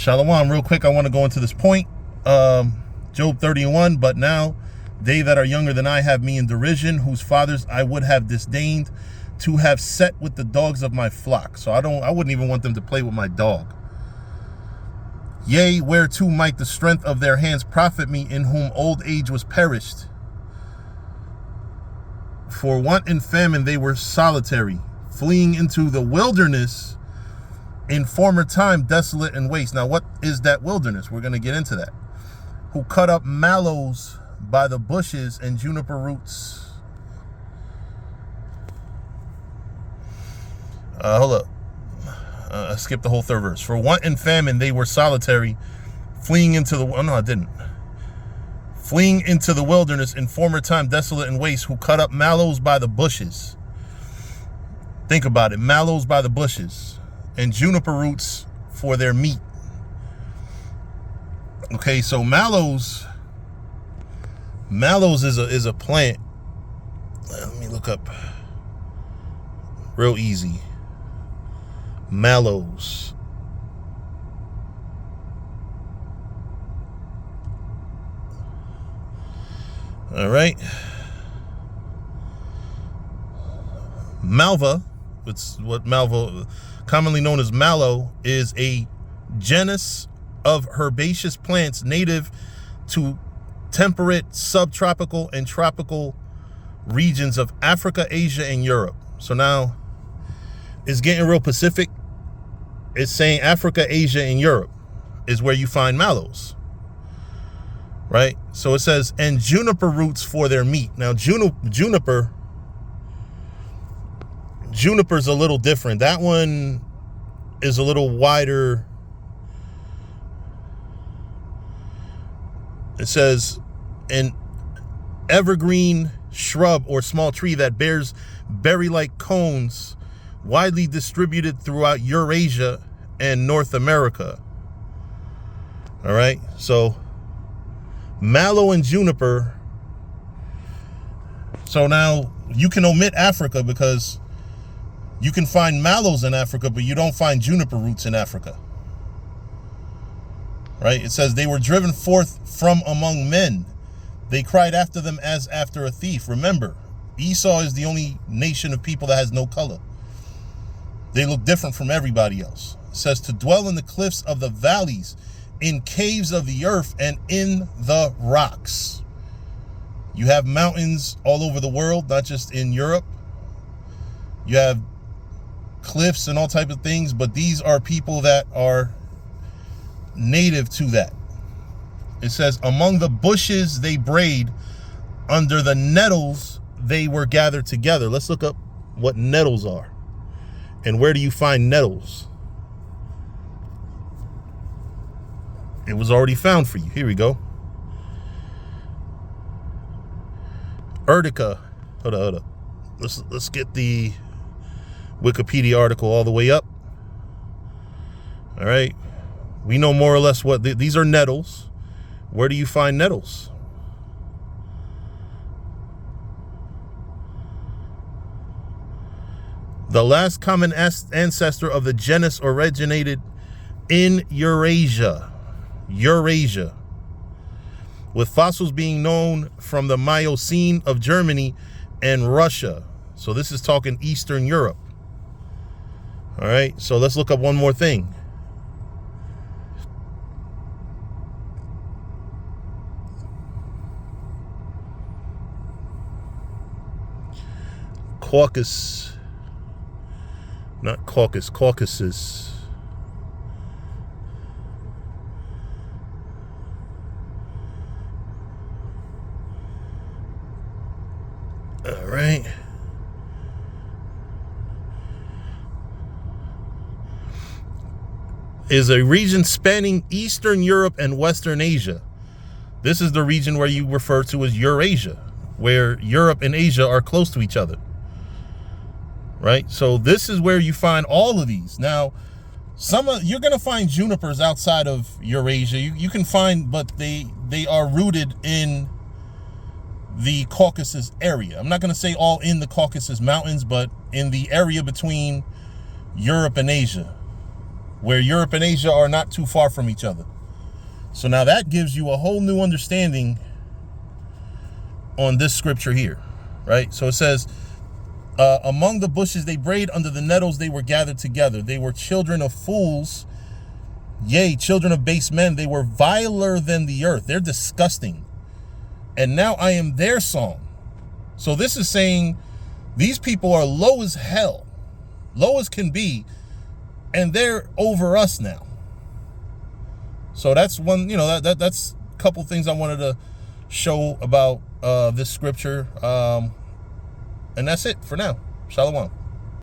Shalom, real quick, I want to go into this point. Job 31, but now they that are younger than I have me in derision, whose fathers I would have disdained to have set with the dogs of my flock. So I wouldn't even want them to play with my dog. Yea, whereto might the strength of their hands profit me, in whom old age was perished? For want and famine they were solitary, fleeing into the wilderness in former time, desolate and waste. Now, what is that wilderness? We're going to get into that. Who cut up mallows by the bushes and juniper roots. Hold up. I skipped the whole third verse. For want and famine they were solitary, fleeing into the... Oh, no, I didn't. Fleeing into the wilderness in former time, desolate and waste, who cut up mallows by the bushes. Think about it. Mallows by the bushes and juniper roots for their meat. Okay, so mallows is a plant. Let me look up real easy. Mallows. All right. Malva, it's what malva, commonly known as mallow, is a genus of herbaceous plants native to temperate, subtropical, and tropical regions of Africa, Asia, and Europe. So now it's getting real Pacific. It's saying Africa, Asia, and Europe is where you find mallows. Right? So it says, and juniper roots for their meat. Now, juniper's a little different. That one is a little wider. It says, an evergreen shrub or small tree that bears berry-like cones, widely distributed throughout Eurasia and North America. All right, so mallow and juniper. So now you can omit Africa because you can find mallows in Africa, but you don't find juniper roots in Africa. Right? It says they were driven forth from among men. They cried after them as after a thief. Remember, Esau is the only nation of people that has no color. They look different from everybody else. It says to dwell in the cliffs of the valleys, in caves of the earth, and in the rocks. You have mountains all over the world, not just in Europe. You have cliffs and all type of things, but these are people that are native to that. It says, among the bushes they brayed, under the nettles they were gathered together. Let's look up what nettles are. And where do you find nettles? It was already found for you. Here we go. Urtica. Hold up. Let's get the Wikipedia article all the way up. All right. We know more or less what these are. Nettles. Where do you find nettles? The last common ancestor of the genus originated in Eurasia, with fossils being known from the Miocene of Germany and Russia. So this is talking Eastern Europe. All right, so let's look up one more thing. Caucasus. Not Caucasus, Caucasus. All right. Is a region spanning Eastern Europe and Western Asia. This is the region where you refer to as Eurasia, where Europe and Asia are close to each other. Right? So this is where you find all of these. Now, you're going to find junipers outside of Eurasia. You can find, but they are rooted in the Caucasus area. I'm not going to say all in the Caucasus Mountains, but in the area between Europe and Asia, where Europe and Asia are not too far from each other. So now that gives you a whole new understanding on this scripture here, right? So it says, among the bushes they brayed, under the nettles they were gathered together. They were children of fools, yea, children of base men. They were viler than the earth. They're disgusting. And now I am their song. So this is saying these people are low as hell, low as can be, and they're over us now. So that's one, that's a couple things I wanted to show about this scripture. And that's it for now. Shalom.